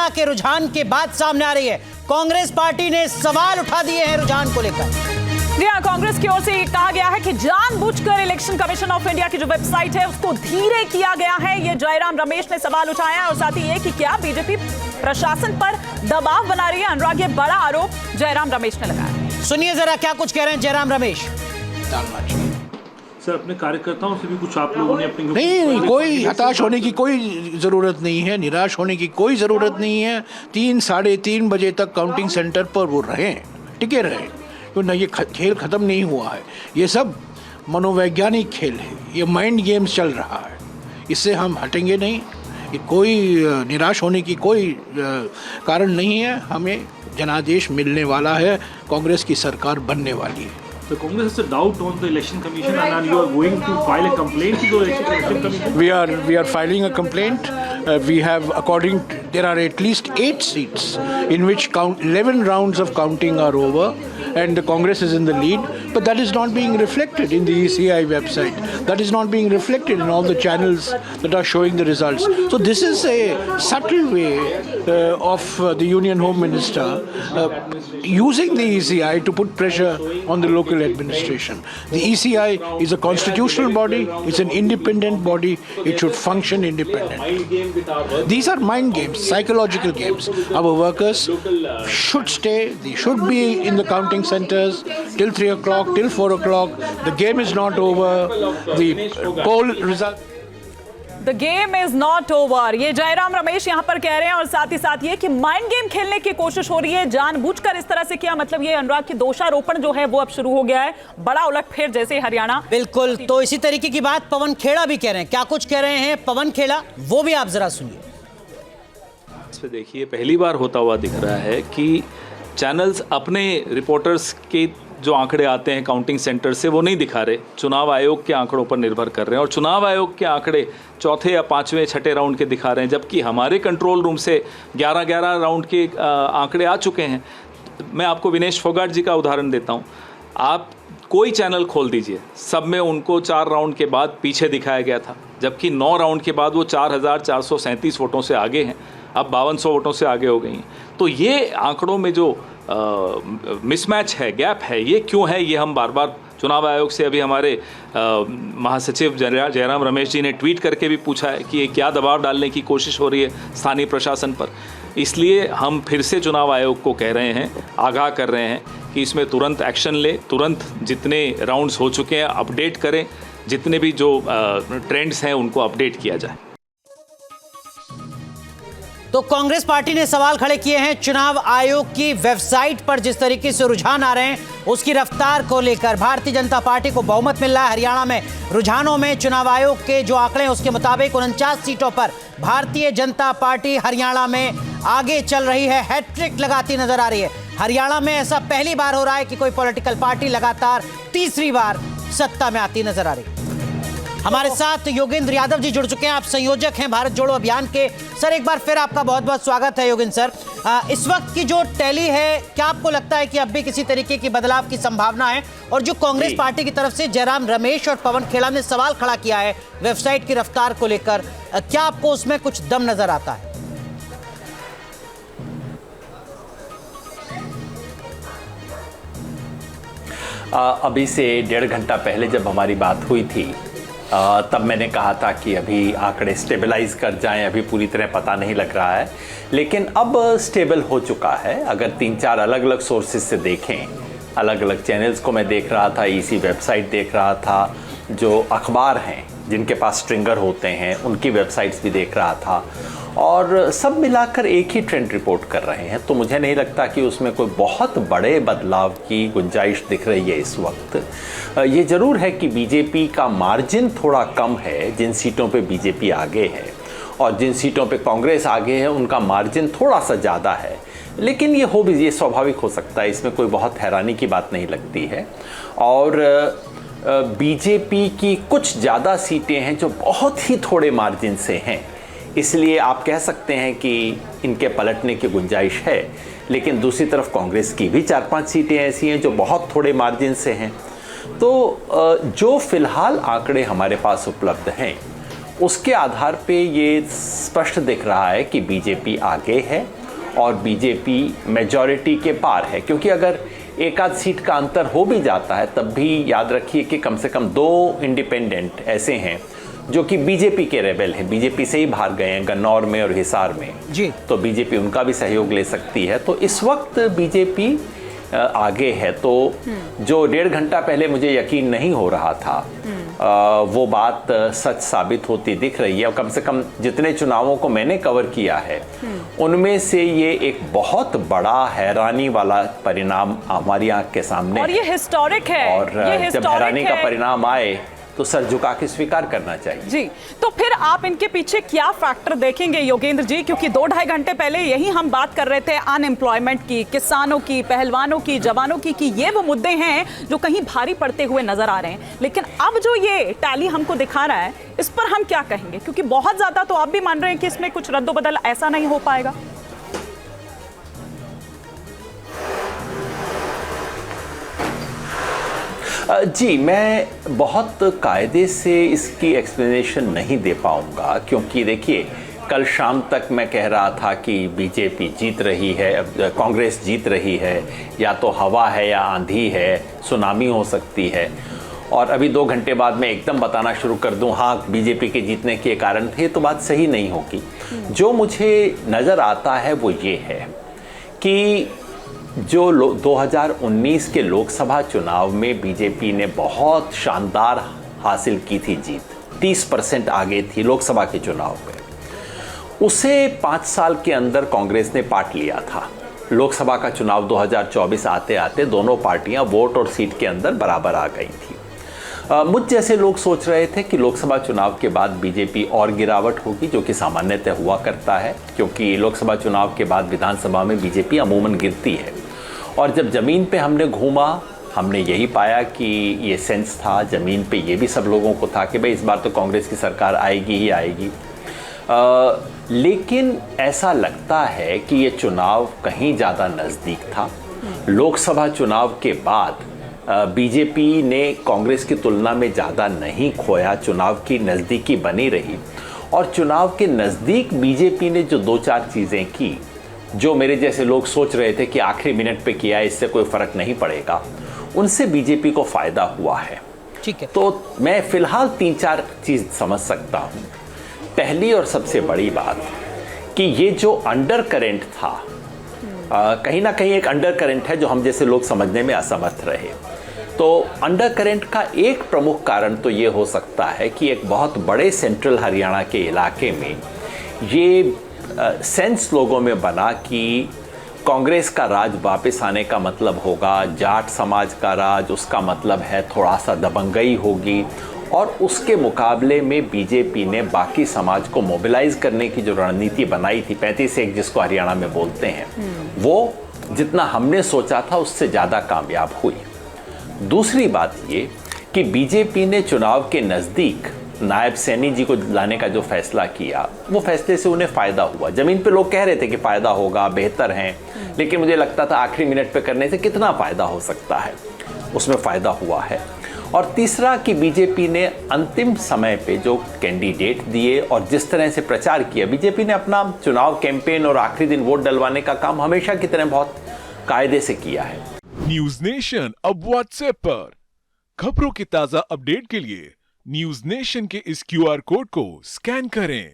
बरामूला के रुझान के बाद सामने आ रही है। कांग्रेस पार्टी ने सवाल उठा दिए हैं रुझान को लेकर। जी हाँ, कांग्रेस की ओर से कहा गया है कि जानबूझकर इलेक्शन कमीशन ऑफ इंडिया की जो वेबसाइट है उसको धीरे किया गया है। ये जयराम रमेश ने सवाल उठाया और साथ ही ये कि क्या बीजेपी प्रशासन पर दबाव बना रही है। अनुराग, ये बड़ा आरोप जयराम रमेश ने लगाया। सुनिए जरा क्या कुछ कह रहे हैं जयराम रमेश। सर, अपने कार्यकर्ताओं से भी कुछ आप लोगों ने अपनी नहीं, कोई हताश होने की कोई ज़रूरत नहीं है, निराश होने की कोई ज़रूरत नहीं है। 3-3:30 बजे तक काउंटिंग सेंटर पर वो रहें, टिके रहें, क्यों ना ये खेल ख़त्म नहीं हुआ है। ये सब मनोवैज्ञानिक खेल है, ये माइंड गेम्स चल रहा है, इससे हम हटेंगे नहीं। ये कोई निराश होने की कोई कारण नहीं है। हमें जनादेश मिलने वाला है, कांग्रेस की सरकार बनने वाली है। The Congress has a doubt on the election commission and you are going to file a complaint to the election commission? We are filing a complaint. We have, there are at least 8 seats in which 11 rounds of counting are over and the Congress is in the lead, but that is not being reflected in the ECI website. That is not being reflected in all the channels that are showing the results. So this is a subtle way of the Union Home Minister using the ECI to put pressure on the local administration. The ECI is a constitutional body, it's an independent body, it should function independently. These are mind games, psychological games. Our workers should stay, they should be in the counting centers till 3 o'clock, till 4 o'clock. The game is not over. The poll result. The game is not over. ये जयराम रमेश यहाँ पर कह रहे हैं और साथ ही साथ ये कि माइंड गेम खेलने की कोशिश हो रही है, जानबूझकर इस तरह से किया। मतलब ये अनुराग की दोषारोपण जो है वो अब शुरू हो गया है, बड़ा उलटफेर जैसे हरियाणा। बिल्कुल, तो इसी तरीके की बात पवन खेड़ा भी कह रहे हैं। क्या कुछ कह रहे हैं पवन खेड़ा, वो भी आप जरा सुनिए। देखिए, पहली बार होता हुआ दिख रहा है कि चैनल्स अपने रिपोर्टर्स के जो आंकड़े आते हैं काउंटिंग सेंटर से वो नहीं दिखा रहे, चुनाव आयोग के आंकड़ों पर निर्भर कर रहे हैं और चुनाव आयोग के आंकड़े चौथे या पांचवें छठे राउंड के दिखा रहे हैं, जबकि हमारे कंट्रोल रूम से 11-11 राउंड के आंकड़े आ चुके हैं। मैं आपको विनेश फोगाट जी का उदाहरण देता हूँ। आप कोई चैनल खोल दीजिए, सब में उनको 4 राउंड के बाद पीछे दिखाया गया था, जबकि 9 राउंड के बाद वो 4,437 वोटों से आगे हैं, अब 5200 वोटों से आगे हो गई हैं। तो ये आंकड़ों में जो मिसमैच है, गैप है, ये क्यों है, ये हम बार बार चुनाव आयोग से अभी हमारे महासचिव जयराम रमेश जी ने ट्वीट करके भी पूछा है कि ये क्या दबाव डालने की कोशिश हो रही है स्थानीय प्रशासन पर। इसलिए हम फिर से चुनाव आयोग को कह रहे हैं, आगाह कर रहे हैं कि इसमें तुरंत एक्शन ले, तुरंत जितने राउंड्स हो चुके हैं अपडेट करें, जितने भी जो ट्रेंड्स हैं उनको अपडेट किया जाए। तो कांग्रेस पार्टी ने सवाल खड़े किए हैं चुनाव आयोग की वेबसाइट पर जिस तरीके से रुझान आ रहे हैं उसकी रफ्तार को लेकर। भारतीय जनता पार्टी को बहुमत मिल रहा है हरियाणा में। रुझानों में चुनाव आयोग के जो आंकड़े हैं उसके मुताबिक 49 सीटों पर भारतीय जनता पार्टी हरियाणा में आगे चल रही है, हैट्रिक लगाती नजर आ रही है। हरियाणा में ऐसा पहली बार हो रहा है कि कोई पॉलिटिकल पार्टी लगातार तीसरी बार सत्ता में आती नजर आ रही है। हमारे साथ योगेंद्र यादव जी जुड़ चुके हैं, आप संयोजक हैं भारत जोड़ो अभियान के। सर, एक बार फिर आपका बहुत बहुत स्वागत है योगेंद्र सर। इस वक्त की जो टैली है, क्या आपको लगता है कि अब भी किसी तरीके की बदलाव की संभावना है? और जो कांग्रेस पार्टी की तरफ से जयराम रमेश और पवन खेड़ा ने सवाल खड़ा किया है वेबसाइट की रफ्तार को लेकर, क्या आपको उसमें कुछ दम नजर आता है? अभी से 1.5 घंटा पहले जब हमारी बात हुई थी तब मैंने कहा था कि अभी आंकड़े स्टेबलाइज कर जाएं, अभी पूरी तरह पता नहीं लग रहा है, लेकिन अब स्टेबल हो चुका है। अगर 3-4 अलग अलग सोर्सेज से देखें, अलग अलग चैनल्स को मैं देख रहा था, ईसी वेबसाइट देख रहा था, जो अखबार हैं जिनके पास स्ट्रिंगर होते हैं उनकी वेबसाइट्स भी देख रहा था, और सब मिलाकर एक ही ट्रेंड रिपोर्ट कर रहे हैं। तो मुझे नहीं लगता कि उसमें कोई बहुत बड़े बदलाव की गुंजाइश दिख रही है इस वक्त। ये ज़रूर है कि बीजेपी का मार्जिन थोड़ा कम है, जिन सीटों पे बीजेपी आगे है और जिन सीटों पे कांग्रेस आगे है उनका मार्जिन थोड़ा सा ज़्यादा है, लेकिन ये स्वाभाविक हो सकता है, इसमें कोई बहुत हैरानी की बात नहीं लगती है। और बीजेपी की कुछ ज़्यादा सीटें हैं जो बहुत ही थोड़े मार्जिन से हैं, इसलिए आप कह सकते हैं कि इनके पलटने की गुंजाइश है। लेकिन दूसरी तरफ कांग्रेस की भी 4-5 सीटें ऐसी हैं जो बहुत थोड़े मार्जिन से हैं। तो जो फिलहाल आंकड़े हमारे पास उपलब्ध हैं उसके आधार पे ये स्पष्ट दिख रहा है कि बीजेपी आगे है और बीजेपी मेजॉरिटी के पार है, क्योंकि अगर एक आध सीट का अंतर हो भी जाता है तब भी याद रखिए कि कम से कम 2 इंडिपेंडेंट ऐसे हैं जो कि बीजेपी के रेबल हैं, बीजेपी से ही बाहर गए हैं, गन्नौर में और हिसार में जी। तो बीजेपी उनका भी सहयोग ले सकती है। तो इस वक्त बीजेपी आगे है। तो जो 1.5 घंटा पहले मुझे यकीन नहीं हो रहा था वो बात सच साबित होती दिख रही है। और कम से कम जितने चुनावों को मैंने कवर किया है उनमें से ये एक बहुत बड़ा हैरानी वाला परिणाम हमारी आंख के सामने, और ये हिस्टोरिक है। और जब हैरानी का परिणाम आए तो सर झुका के स्वीकार करना चाहिए। जी, तो फिर आप इनके पीछे क्या फैक्टर देखेंगे योगेंद्र जी? क्योंकि 2-2.5 घंटे पहले यही हम बात कर रहे थे अनएम्प्लॉयमेंट की, किसानों की, पहलवानों की, जवानों की, कि ये वो मुद्दे हैं जो कहीं भारी पड़ते हुए नजर आ रहे हैं। लेकिन अब जो ये टैली हमको दिखा रहा है, इस पर हम क्या कहेंगे? क्योंकि बहुत ज्यादा तो आप भी मान रहे हैं कि इसमें कुछ रद्दोबदल ऐसा नहीं हो पाएगा। जी, मैं बहुत कायदे से इसकी एक्सप्लेनेशन नहीं दे पाऊंगा, क्योंकि देखिए कल शाम तक मैं कह रहा था कि बीजेपी जीत रही है, कांग्रेस जीत रही है, या तो हवा है या आंधी है, सुनामी हो सकती है। और अभी 2 घंटे बाद मैं एकदम बताना शुरू कर दूं हाँ बीजेपी के जीतने के कारण थे, तो बात सही नहीं होगी। जो मुझे नज़र आता है वो ये है कि जो 2019 के लोकसभा चुनाव में बीजेपी ने बहुत शानदार हासिल की थी जीत, 30% आगे थी लोकसभा के चुनाव में, उसे 5 साल के अंदर कांग्रेस ने पाट लिया था। लोकसभा का चुनाव 2024 आते आते दोनों पार्टियां वोट और सीट के अंदर बराबर आ गई थी। मुझ जैसे लोग सोच रहे थे कि लोकसभा चुनाव के बाद बीजेपी और गिरावट होगी, जो कि सामान्यतः हुआ करता है, क्योंकि लोकसभा चुनाव के बाद विधानसभा में बीजेपी अमूमन गिरती है। और जब ज़मीन पे हमने घूमा, हमने यही पाया कि ये सेंस था ज़मीन पे, ये भी सब लोगों को था कि भाई इस बार तो कांग्रेस की सरकार आएगी ही आएगी। लेकिन ऐसा लगता है कि ये चुनाव कहीं ज़्यादा नज़दीक था। लोकसभा चुनाव के बाद बीजेपी ने कांग्रेस की तुलना में ज़्यादा नहीं खोया, चुनाव की नज़दीकी बनी रही। और चुनाव के नज़दीक बीजेपी ने जो 2-4 चीज़ें की, जो मेरे जैसे लोग सोच रहे थे कि आखिरी मिनट पे किया है, इससे कोई फ़र्क नहीं पड़ेगा, उनसे बीजेपी को फ़ायदा हुआ है। ठीक है। तो मैं फ़िलहाल 3-4 चीज़ समझ सकता हूँ। पहली और सबसे बड़ी बात कि ये जो अंडर करेंट था, कहीं ना कहीं एक अंडर करेंट है जो हम जैसे लोग समझने में असमर्थ रहे। तो अंडर करेंट का एक प्रमुख कारण तो ये हो सकता है कि एक बहुत बड़े सेंट्रल हरियाणा के इलाके में ये सेंस लोगों में बना कि कांग्रेस का राज वापस आने का मतलब होगा जाट समाज का राज, उसका मतलब है थोड़ा सा दबंगई होगी। और उसके मुकाबले में बीजेपी ने बाकी समाज को मोबिलाइज करने की जो रणनीति बनाई थी, 35-1 जिसको हरियाणा में बोलते हैं, वो जितना हमने सोचा था उससे ज़्यादा कामयाब हुई। दूसरी बात ये कि बीजेपी ने चुनाव के नज़दीक नायब सैनी जी को लाने का जो फैसला किया, वो फैसले से उन्हें फ़ायदा हुआ। ज़मीन पे लोग कह रहे थे कि फ़ायदा होगा, बेहतर हैं, लेकिन मुझे लगता था आखिरी मिनट पे करने से कितना फ़ायदा हो सकता है, उसमें फ़ायदा हुआ है। और तीसरा कि बीजेपी ने अंतिम समय पे जो कैंडिडेट दिए और जिस तरह से प्रचार किया, बीजेपी ने अपना चुनाव कैंपेन और आखिरी दिन वोट डलवाने का काम हमेशा की तरह बहुत कायदे से किया है। न्यूज नेशन अब व्हाट्सएप पर खबरों की ताजा अपडेट के लिए न्यूज नेशन के इस QR कोड को स्कैन करें।